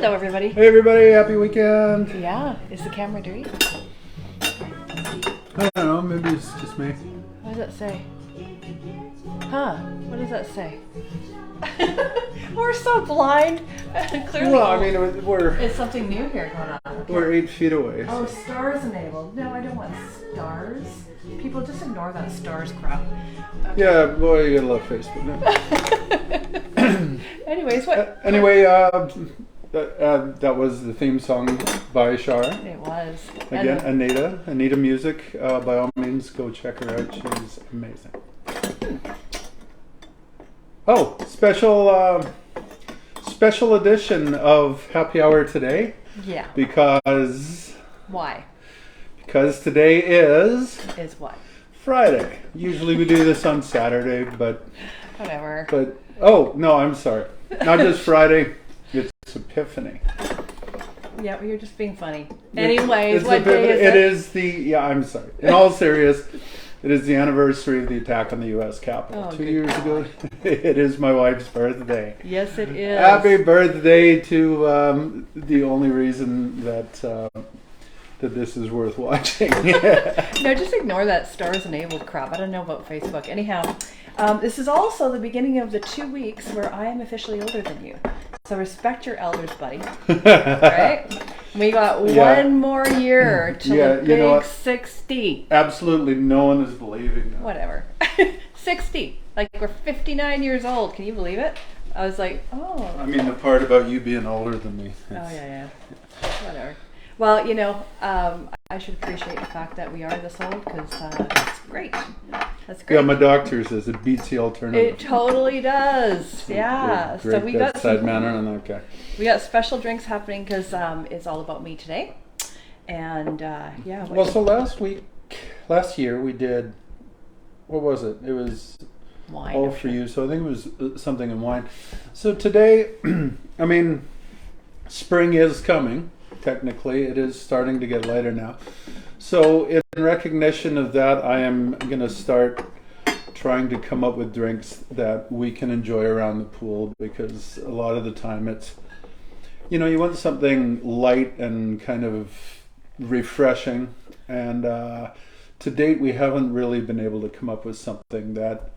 Hello, everybody. Hey, everybody. Happy weekend. Yeah. Is the camera dirty? I don't know. Maybe it's just me. What does that say? Huh? What does that say? We're so blind. Clearly. Well, I mean, we're it's something new here going on. Okay. we're 8 feet away. Oh, stars enabled. No, I don't want stars. People just ignore that stars crap. Okay. Yeah, boy, you gotta love Facebook. No? Anyways, what? Anyway, that was the theme song by Shar. It was. Again, Anita Music. By all means, go check her out. She's amazing. Oh, special edition of Happy Hour today. Yeah. Because Why? Because today is what? Friday. Usually we do this on Saturday, but Whatever. oh no, I'm sorry. Not just Friday. It's Epiphany. Yeah, well, you're just being funny. Anyways, It's what day is it? It is I'm sorry. In all serious, it is the anniversary of the attack on the U.S. Capitol. Oh, 2 years ago. It is my wife's birthday. Yes, it is. Happy birthday to the only reason that this is worth watching. No, just ignore that stars enabled crap. I don't know about Facebook. Anyhow, this is also the beginning of the 2 weeks where I am officially older than you. So respect your elders, buddy. Right? We got one more year till the big 60. Absolutely no one is believing that. Whatever. 60. Like we're 59 years old. Can you believe it? I was like, oh. I mean, the part about you being older than me. Oh, yeah. Whatever. Well, I should appreciate the fact that we are this old because it's great. That's great. Yeah, my doctor says it beats the alternative. It totally does. Yeah. Great So we got side manner on that guy. We got special drinks happening because it's all about me today. And yeah. Well, so last year we did. What was it? It was wine. All for you. So I think it was something in wine. So today, I mean, spring is coming. Technically, it is starting to get lighter now. So in recognition of that, I am going to start trying to come up with drinks that we can enjoy around the pool, because a lot of the time it's, you want something light and kind of refreshing. And to date, we haven't really been able to come up with something that,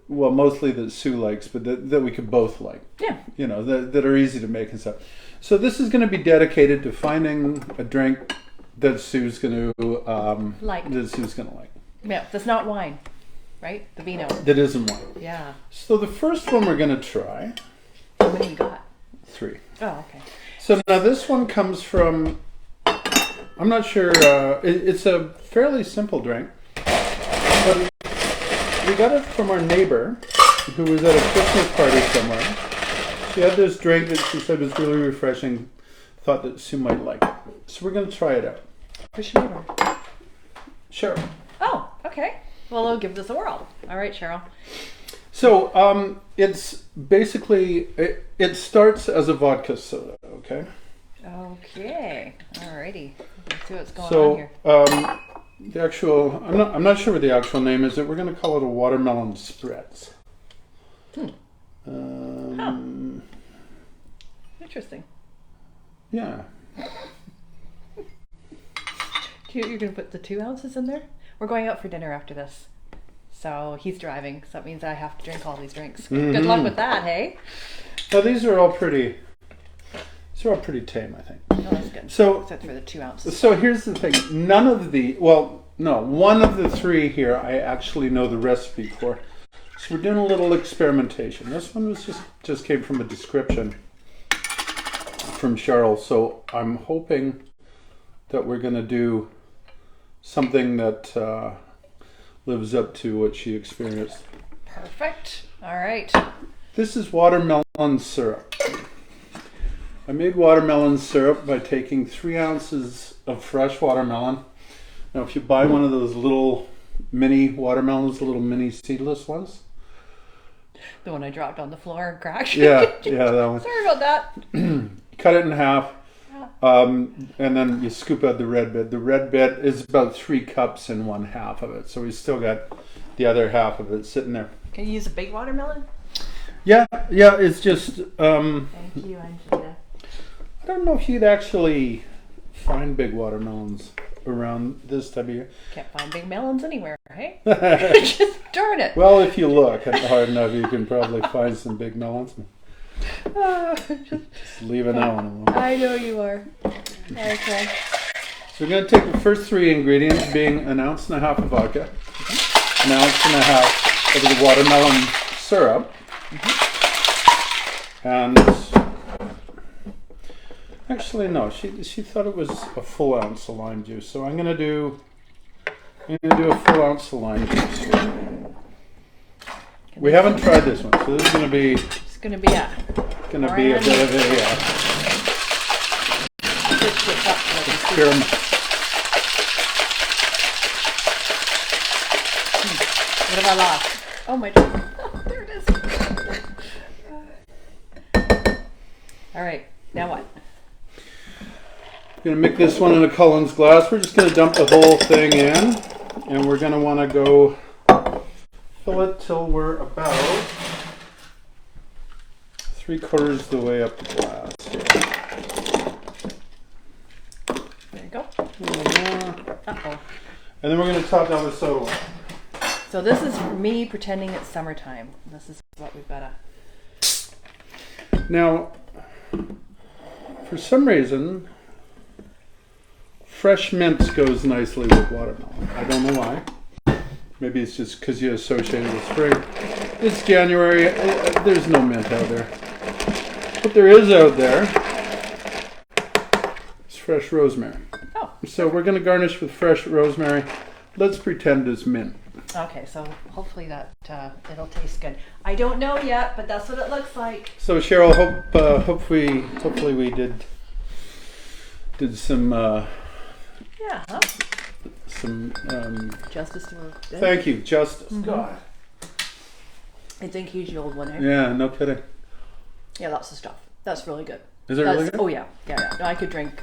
well, mostly that Sue likes, but that we could both like. Yeah. That are easy to make and stuff. So this is going to be dedicated to finding a drink that Sue's going to like. That Sue's going to like. Yeah, that's not wine, right? The vino. That isn't wine. Yeah. So the first one we're going to try. How many you got? 3. Oh, okay. So now this one comes from. I'm not sure. It's a fairly simple drink, but we got it from our neighbor, who was at a Christmas party somewhere. She had this drink that she said was really refreshing, thought that Sue might like it. So we're going to try it out. Who's your neighbor? Cheryl. Oh, okay. Well, we'll give this a whirl. All right, Cheryl. So it's basically, it starts as a vodka soda, okay? Okay. Alrighty. Let's see what's going on So here. the actual, I'm not sure what the actual name is. We're going to call it a watermelon spritz. Interesting. Yeah. You're going to put the 2 ounces in there? We're going out for dinner after this. So he's driving, so that means I have to drink all these drinks. Mm-hmm. Good luck with that, hey? Well, these are all pretty tame, I think. Oh, that's good. So, except for the 2 ounces. So here's the thing. One of the 3 here I actually know the recipe for. So we're doing a little experimentation. This one was just came from a description from Cheryl. So I'm hoping that we're going to do something that lives up to what she experienced. Perfect. All right. This is watermelon syrup. I made watermelon syrup by taking 3 ounces of fresh watermelon. Now, if you buy one of those little mini watermelons, the little mini seedless ones. The one I dropped on the floor and cracked. Yeah, that one. Sorry about that. Cut it in half, and then you scoop out the red bit. The red bit is about 3 cups in 1/2 of it, so we still got the other half of it sitting there. Can you use a big watermelon? Yeah, it's just. Thank you, Angela. I don't know if you'd actually find big watermelons around this time of year. Can't find big melons anywhere, hey? Just darn it. Well, if you look hard enough, you can probably find some big melons. Just leaving that one alone. I know you are. Okay. So we're going to take the first three ingredients, being an ounce and a half of vodka, an ounce and a half of the watermelon syrup, and actually no, she thought it was a full ounce of lime juice. So I'm going to do a full ounce of lime juice. We haven't tried this one, so this is going to be. It's going to be a bit of a experiment. What have I lost? Oh, my drink. Oh, there it is. All right, now what? I'm going to make this one in a Cullen's glass. We're just going to dump the whole thing in, and we're going to want to go fill it till we're about 3/4 of the way up the glass. There you go. Uh-oh. And then we're going to top down with soda water. So this is me pretending it's summertime. This is what we've got to... Now, for some reason, fresh mint goes nicely with watermelon. I don't know why. Maybe it's just because you associate it with spring. It's January. There's no mint out there. What there is out there is fresh rosemary. Oh. So we're going to garnish with fresh rosemary. Let's pretend it's mint. Okay, so hopefully that it'll taste good. I don't know yet, but that's what it looks like. So Cheryl, hopefully we did some Yeah, huh? some Justice to her. thank you, Justice. Mm-hmm. God. I think he's the old one, eh? Yeah, no kidding. Yeah, lots of stuff. That's really good. Is it really good? Oh yeah. No, I could drink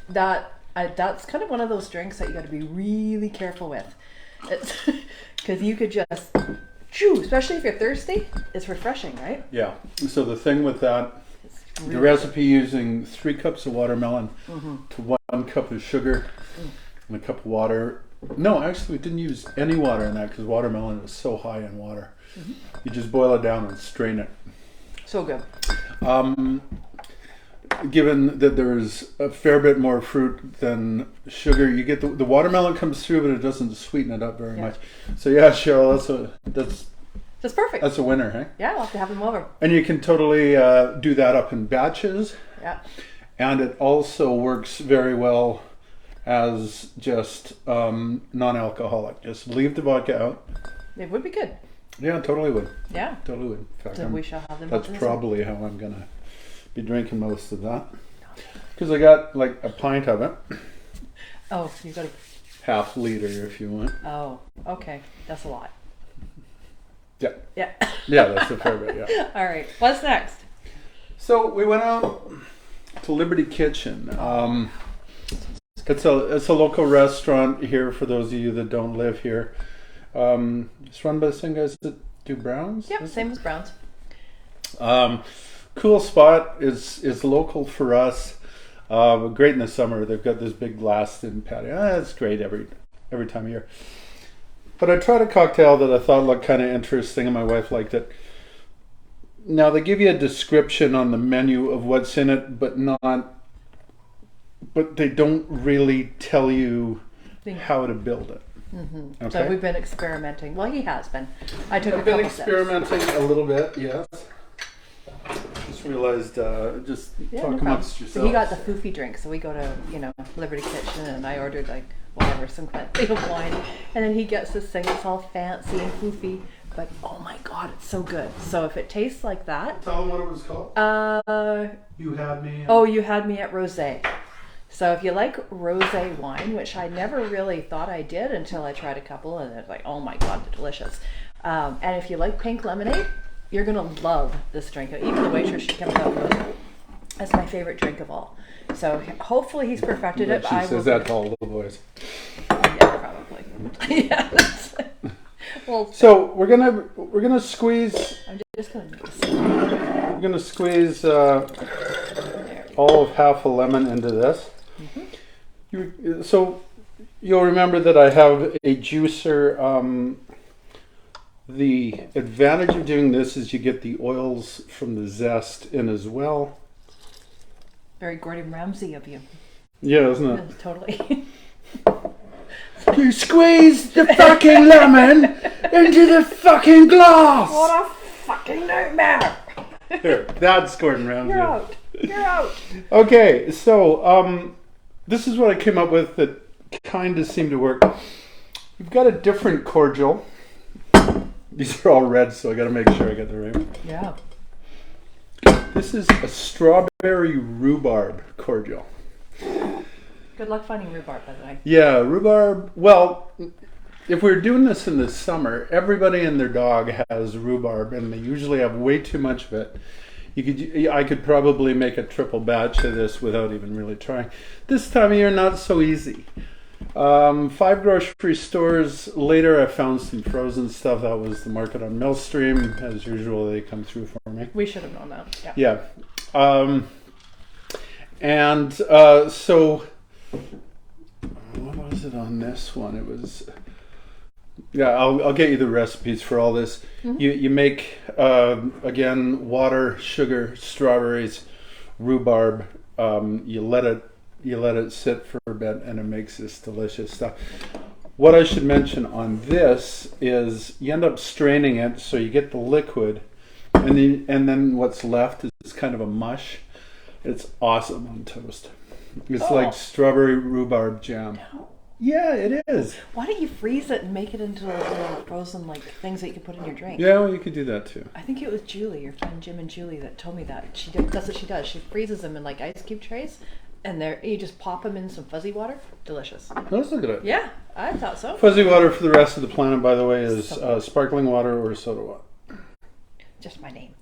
that. That's kind of one of those drinks that you got to be really careful with. It's because you could just chew, especially if you're thirsty. It's refreshing, right? Yeah. So the thing with that, Really the recipe using 3 cups of watermelon to 1 cup of sugar and a cup of water. No, actually, we didn't use any water in that because watermelon is so high in water. You just boil it down and strain it. So good. Given that there's a fair bit more fruit than sugar, you get the watermelon comes through, but it doesn't sweeten it up very much. So yeah, Cheryl, that's perfect. That's a winner, hey? Yeah, I'll have to have them over. And you can totally do that up in batches. Yeah. And it also works very well as just non-alcoholic. Just leave the vodka out. It would be good. Yeah, totally would. Yeah. Totally would. In fact, So we shall have them. that's probably how I'm gonna be drinking most of that. Because I got like a pint of it. Oh, you got to. Half liter if you want. Oh, okay. That's a lot. Yeah. Yeah. Yeah, that's a fair bit, yeah. All right. What's next? So we went out to Liberty Kitchen. It's a local restaurant here for those of you that don't live here. It's run by the same guys that do Browns. Yep, same as Browns. Cool spot. Is local for us. Great in the summer. They've got this big glassed-in patio. It's great every time of year. But I tried a cocktail that I thought looked kind of interesting, and my wife liked it. Now they give you a description on the menu of what's in it, but they don't really tell you how to build it. Mm-hmm. Okay. So we've been experimenting. Well, he has been. I took I've a been couple experimenting a little bit, yes. Just realized, talk amongst yourselves. So he got the foofy drink, so we go to, Liberty Kitchen, and I ordered like whatever, some kind of wine, and then he gets this thing that's all fancy and foofy, but oh my god, it's so good. So if it tastes like that, Tell him what it was called. You had me. Oh, you had me at rosé. So if you like rosé wine, which I never really thought I did until I tried a couple, and it's like, oh my god, they're delicious. And if you like pink lemonade, you're gonna love this drink. Even the waitress, she comes out with it. That's my favorite drink of all. So hopefully he's perfected it. She says that to all little boys. Yeah, probably. Yeah. Well, so we're gonna squeeze. I'm just gonna. We're gonna squeeze There we all of half a lemon into this. So you'll remember that I have a juicer. The advantage of doing this is you get the oils from the zest in as well. Very Gordon Ramsay of you. Yeah, isn't it? Yes, totally. You squeeze the fucking lemon into the fucking glass. What a fucking nightmare! Here, that's Gordon Ramsay. You're out. You're out. Okay, so this is what I came up with that kind of seemed to work. We've got a different cordial. These are all red, so I got to make sure I get the right one. Yeah. This is a strawberry rhubarb cordial. Good luck finding rhubarb, by the way. Yeah, rhubarb. Well, if we're doing this in the summer, everybody and their dog has rhubarb, and they usually have way too much of it. I could probably make a triple batch of this without even really trying. This time of year, not so easy. 5 grocery stores later, I found some frozen stuff. That was the market on Millstream. As usual, they come through for me. We should have known that. Yeah. So what was it on this one? It was, yeah, I'll get you the recipes for all this. You make again, water, sugar, strawberries, rhubarb. You let it sit for a bit, and it makes this delicious stuff. What I should mention on this is you end up straining it, so you get the liquid, and then what's left is kind of a mush. It's awesome on toast. It's like strawberry rhubarb jam. No. Yeah, it is. Why don't you freeze it and make it into little frozen things that you can put in your drink? Yeah, well, you could do that too. I think it was Julie, your friend Jim and Julie, that told me that. That's what she does. She freezes them in ice cube trays, and you just pop them in some fuzzy water. Delicious. Let's look at it. Yeah, I thought so. Fuzzy water for the rest of the planet, by the way, is sparkling water or soda water. Just my name.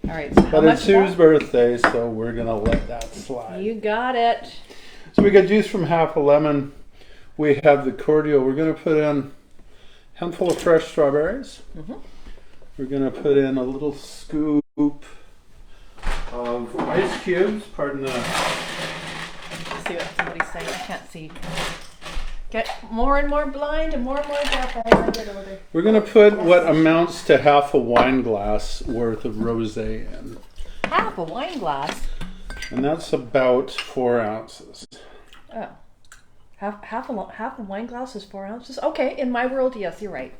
All right. So but it's Sue's birthday, so we're gonna let that slide. You got it. So we got juice from half a lemon. We have the cordial. We're gonna put in a handful of fresh strawberries. We're gonna put in a little scoop of ice cubes. Pardon the. Let's see what somebody's saying. I can't see. Get more and more blind and more deaf as I get older. We're going to put what amounts to half a wine glass worth of rosé in. Half a wine glass? And that's about 4 ounces. Oh. Half a wine glass is 4 ounces? Okay, in my world, yes, you're right.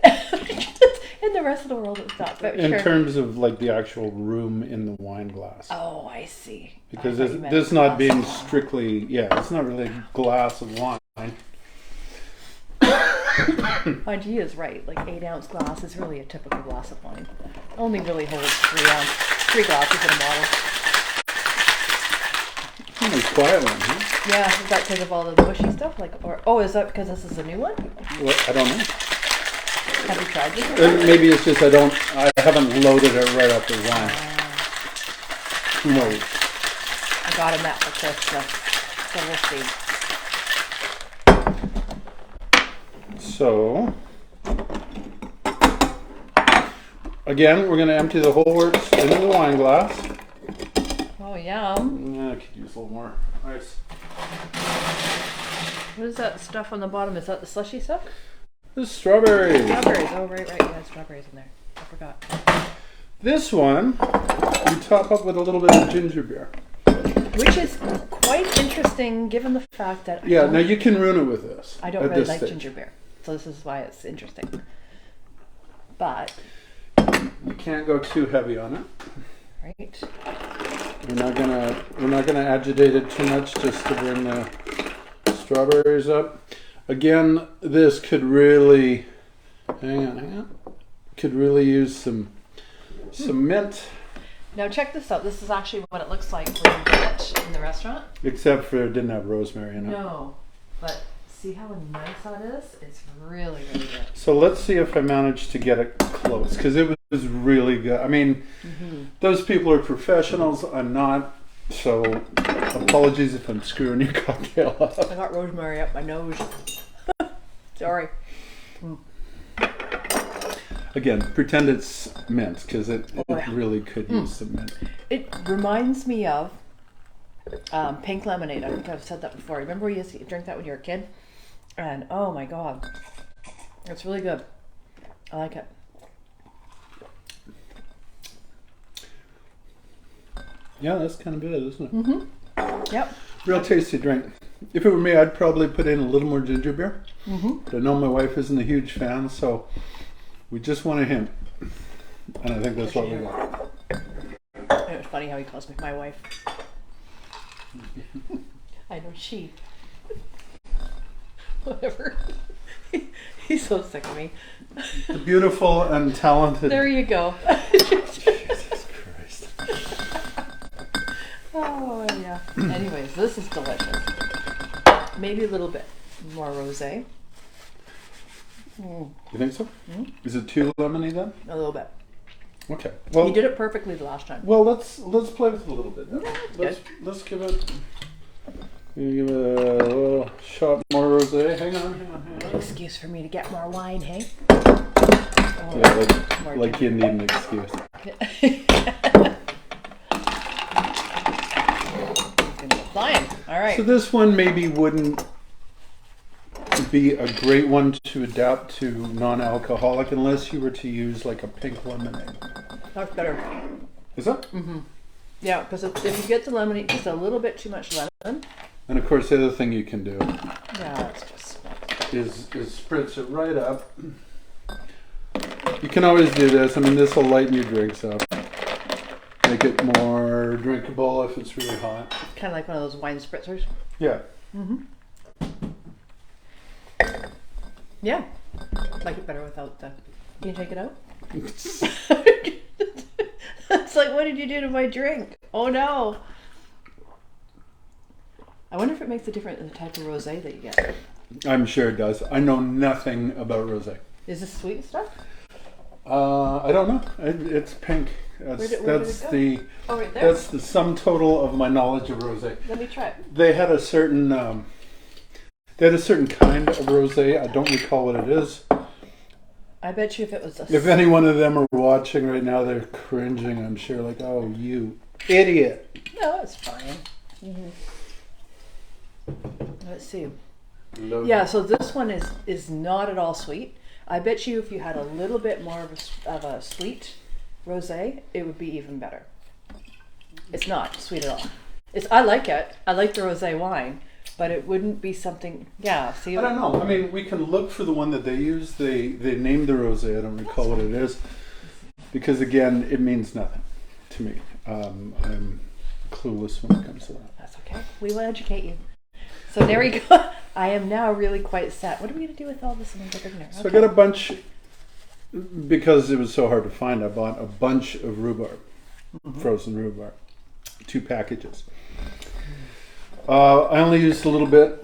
In the rest of the world, it's not. But in terms of the actual room in the wine glass. Oh, I see. Because this not being strictly, it's not really a glass of wine. Mind you, is right. 8 ounce glass is really a typical glass of wine. Only really holds 3 glasses in a bottle. Nice quiet one, huh? Yeah, is that because of all the mushy stuff? Is that because this is a new one? Well, I don't know. Have you tried this? Maybe it's just I haven't loaded it right up with wine. No. I got him that for Christmas, so we'll see. So, again, we're going to empty the whole works into the wine glass. Oh, yum. I could use a little more ice. What is that stuff on the bottom? Is that the slushy stuff? This is strawberries. Strawberries. Oh, right. Yeah, strawberries in there. I forgot. This one, you top up with a little bit of ginger beer. Which is quite interesting given the fact that now you can ruin it with this. I don't really like ginger beer. So this is why it's interesting. But you can't go too heavy on it. Right. We're not gonna agitate it too much just to bring the strawberries up. Again, this could really could really use some mint. Now check this out. This is actually what it looks like when you get it in the restaurant. Except for it didn't have rosemary in it. No, but see how nice that is? It's really, really good. So let's see if I manage to get it close, because it was really good. I mean, those people are professionals. I'm not. So apologies if I'm screwing your cocktail up. I got rosemary up my nose. Sorry. Again, pretend it's mint because it yeah. really could use some mint. It reminds me of pink lemonade. I think I've said that before. Remember you used to drink that when you were a kid? And oh my god, it's really good. I like it. Yeah, that's kind of it, isn't it? Yep. Real tasty drink. If it were me, I'd probably put in a little more ginger beer. But I know my wife isn't a huge fan, so we just want a hint. And I think that's what we got. It was funny how he calls me my wife. I know she. Whatever. He's so sick of me. The beautiful and talented. There you go. Jesus Christ. Oh, yeah. Anyways, this is delicious. Maybe a little bit more rosé. You think so? Is it too lemony then? A little bit. Okay. Well, You did it perfectly the last time. well, let's play with it a little bit. Then. Yeah, Let's give it. Give it a little shot more rosé. Hang on. Excuse for me to get more wine, hey? Yeah, like you need an excuse. Flying. All right. So this one maybe wouldn't be a great one to adapt to non-alcoholic unless you were to use like a pink lemonade. That's better. Is that? Yeah, because if you get the lemonade, just a little bit too much lemon. And of course, the other thing you can do Yeah, it's just. is spritz it right up. You can always do this. I mean, this will lighten your drinks up. Make it more drinkable if it's really hot. Kind of like one of those wine spritzers. Yeah. Yeah. Like it better without the. Can you take it out? It's like, what did you do to my drink? Oh no. I wonder if it makes a difference in the type of rosé that you get. I'm sure it does. I know nothing about rosé. Is this sweet stuff? I don't know. It's pink. Where did it That's go? the Oh, right there. that's the sum total of my knowledge of rosé. Let me try it. They had a certain kind of rosé. I don't recall what it is. I bet you if it was a. If any one of them are watching right now, they're cringing. I'm sure, like, oh, you idiot. No, it's fine. Let's see. Yeah, so this one is not at all sweet. I bet you if you had a little bit more of a sweet rosé, it would be even better. It's not sweet at all. I like it. I like the rosé wine, but it wouldn't be something. Yeah, see. I don't know. I mean, we can look for the one that they use. They named the rosé. I don't recall what it is, because again, it means nothing to me. I'm clueless when it comes to that. That's okay. We will educate you. So there we go. I am now really quite set. What are we going to do with all this in there? So I got a bunch, because it was so hard to find, I bought a bunch of rhubarb, frozen rhubarb, 2 packages. I only used a little bit,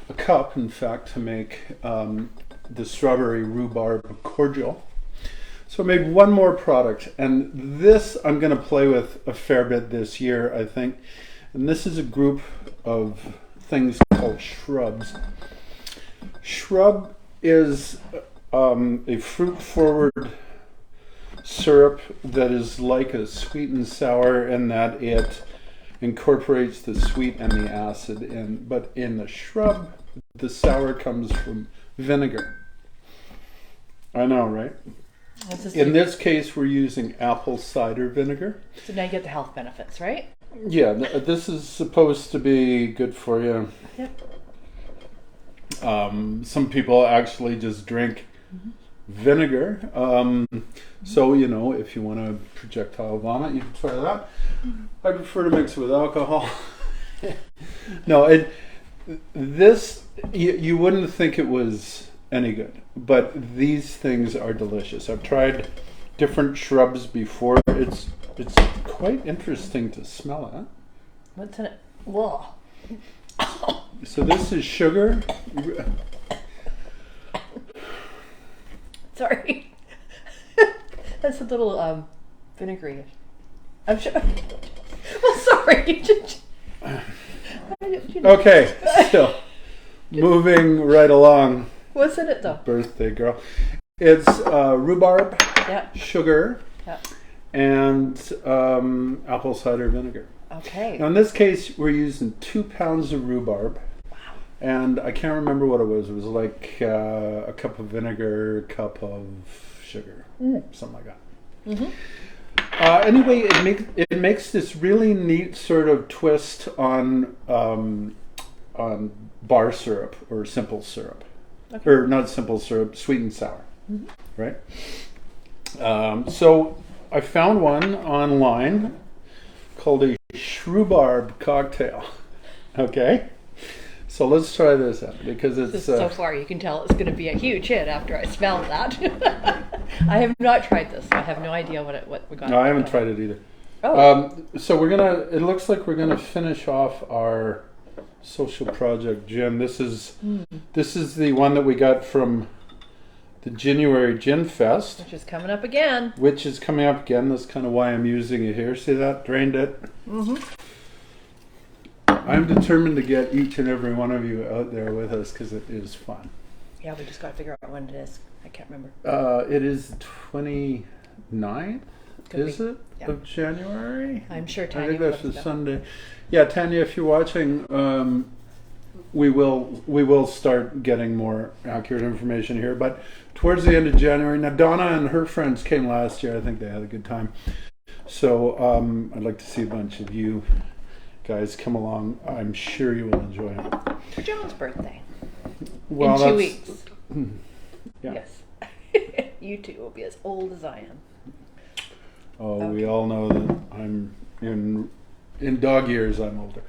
a cup in fact, to make the strawberry rhubarb cordial. So I made one more product, and this I'm going to play with a fair bit this year, I think. And this is a group of things called shrubs. Shrub is a fruit-forward syrup that is like a sweet and sour in that it incorporates the sweet and the acid in. But in the shrub, the sour comes from vinegar. I know, right? In this case, we're using apple cider vinegar. So now you get the health benefits, right? Yeah, this is supposed to be good for you. Yep. Some people actually just drink vinegar. So, you know, if you want to projectile vomit, you can try that. I prefer to mix it with alcohol. No, you wouldn't think it was any good, but these things are delicious. I've tried different shrubs before. It's quite interesting to smell it. What's in it? Whoa. So this is sugar. Sorry. That's a little vinegary. I'm sure. Well, sorry. Okay, so moving right along. What's in it though? Birthday girl. It's rhubarb, Yeah. sugar, Yeah. and apple cider vinegar. Okay. Now in this case, we're using 2 pounds of rhubarb. Wow. And I can't remember what it was. It was like a cup of vinegar, a cup of sugar, something like that. Mm-hmm. Anyway, it makes this really neat sort of twist on bar syrup or simple syrup, Okay. or not simple syrup, sweet and sour, right? So I found one online called a Shrubard Cocktail. Okay. So let's try this out because it's So far you can tell it's going to be a huge hit after I smell that. I have not tried this. I have no idea what we got. No, I haven't tried it either. Oh. So it looks like we're gonna finish off our social project gin. This is the one that we got from the January Gin Fest, Which is coming up again. which is coming up again. That's kind of why I'm using it here. See that? Drained it. Mm-hmm. I'm determined to get each and every one of you out there with us because it is fun. Yeah, we just got to figure out when it is. I can't remember. It is 29th, Could is be. it? Yeah. Of January? I'm sure I Tanya think will that's let the us know. Sunday. Yeah, Tanya, if you're watching, we will start getting more accurate information here. But towards the end of January, now Donna and her friends came last year. I think they had a good time. So I'd like to see a bunch of you guys come along. I'm sure you will enjoy it. For John's birthday. Well, in 2 weeks. Yeah. Yes. You two will be as old as I am. Oh, Okay. we all know that I'm in dog years. I'm older.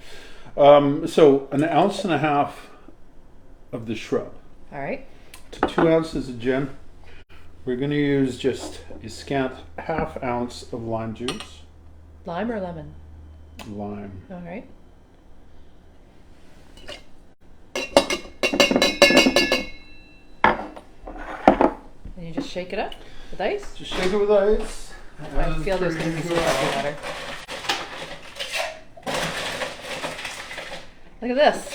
So 1.5 ounces of the shrub All right. to 2 ounces of gin. We're going to use just a scant 1/2 ounce of lime juice. Lime or lemon? Lime. All right. And you just shake it up with ice? Just shake it with ice. I feel there's going to be some coffee water. Look at this.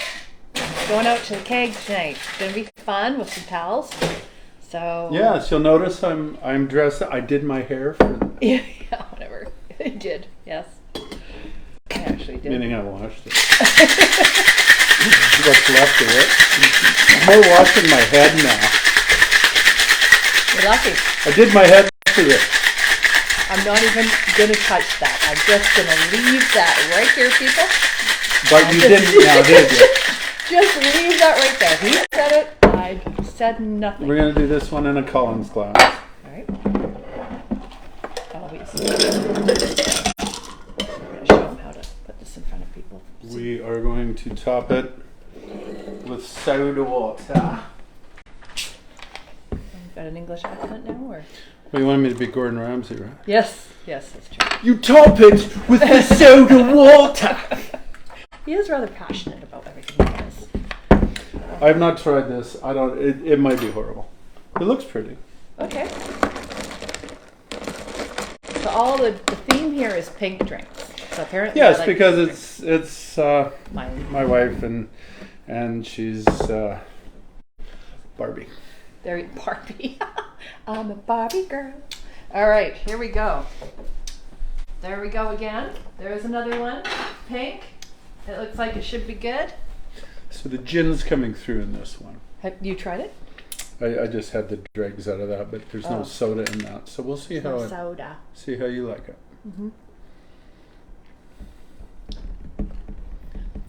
Going out to the keg tonight. It's going to be fun with some pals. So Yes, you'll notice I'm dressed. I did my hair for yeah, whatever. I did. Yes. I actually did. meaning I washed it. What's left of it. I'm more washing my head now. You're lucky. I did my head for this. I'm not even going to touch that. I'm just going to leave that right here, people. But you didn't now, did you? Just leave that right there. He said it. I said nothing. We're going to do this one in a Collins glass. All right. Always. I'm going to show them how to put this in front of people. We are going to top it with soda water. You've got an English accent now, or? Well, you wanted me to be Gordon Ramsay, right? Yes. Yes, that's true. You top it with the soda water. He is rather passionate about everything he does. I've not tried this. I don't. It might be horrible. It looks pretty. Okay. So all the theme here is pink drinks. So apparently, Yes, I like because pink it's drinks. my wife and she's Barbie. There, Barbie. I'm a Barbie girl. All right, here we go. There we go again. There's another one. Pink. It looks like it should be good. So the gin's coming through in this one. Have you tried it? I just had the dregs out of that, but there's no Oh. soda in that. So we'll see how Soda. see how you like it. Mm-hmm.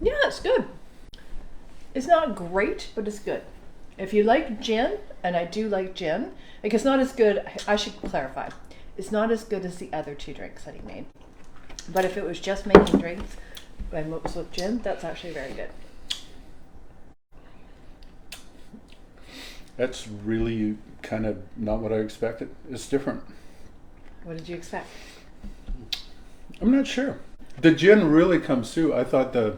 Yeah, it's good. It's not great, but it's good. If you like gin, and I do like gin, like it's not as good, I should clarify, it's not as good as the other two drinks that he made. But if it was just making drinks and it was with gin, that's actually very good. That's really kind of not what I expected. It's different. What did you expect? I'm not sure. The gin really comes through. I thought the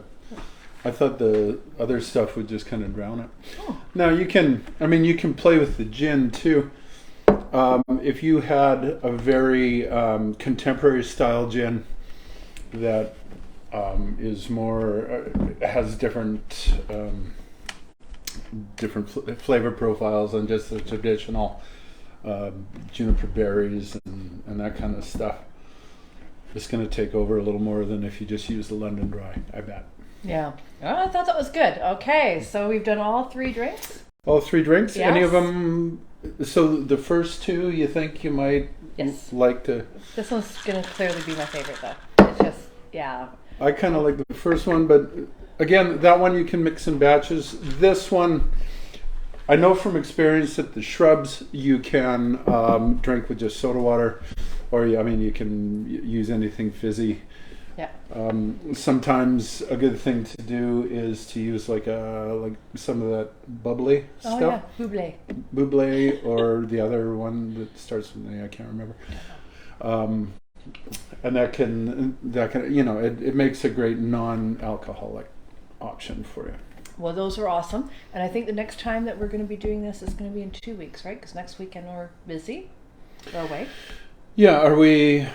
other stuff would just kind of drown it. Oh. Now you can play with the gin too. If you had a very contemporary style gin that is more has different flavor profiles than just the traditional juniper berries and that kind of stuff. It's going to take over a little more than if you just use the London Dry, I bet. Yeah. Oh, I thought that was good. Okay, so we've done all 3 drinks. All 3 drinks? Yes. Any of them? So the first 2 you think you might like to? This one's going to clearly be my favorite though. It's just, yeah. I kind of like the first one, but again, that one you can mix in batches. This one, I know from experience that the shrubs you can drink with just soda water, or you can use anything fizzy. Yeah. Sometimes a good thing to do is to use like some of that bubbly stuff. Oh yeah, buble. Buble, or the other one that starts with an A, I can't remember. And that can it makes a great non-alcoholic option for you. Well, those are awesome. And I think the next time that we're going to be doing this is going to be in 2 weeks, right? Because next weekend we're busy. We're away. Yeah. Are we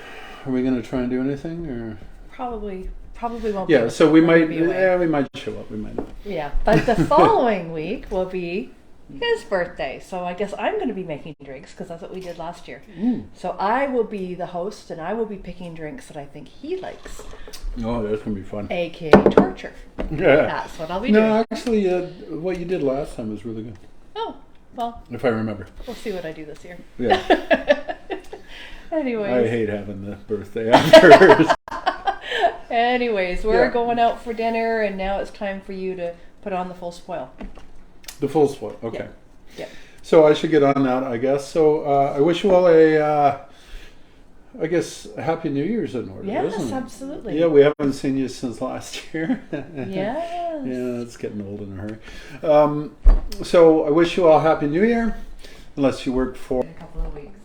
going to try and do anything, or? Probably won't. Yeah. So we might. Yeah, we might show up. We might not. Yeah, but the following week will be his birthday. So I guess I'm going to be making drinks because that's what we did last year. So I will be the host and I will be picking drinks that I think he likes. Oh, that's going to be fun. AKA torture. Yeah. That's what I'll be doing. No, actually, what you did last time was really good. Oh, well. If I remember. We'll see what I do this year. Yeah. Anyways. I hate having the birthday after. Anyways, we're going out for dinner and now it's time for you to put on the full spoil. The full spoil, okay. Yeah. So I should get on that, I guess. So I wish you all a Happy New Year's in order. Yes, isn't it? absolutely. Yeah, we haven't seen you since last year. Yes. Yeah, it's getting old in a hurry. So I wish you all Happy New Year, unless you work for In a couple of weeks.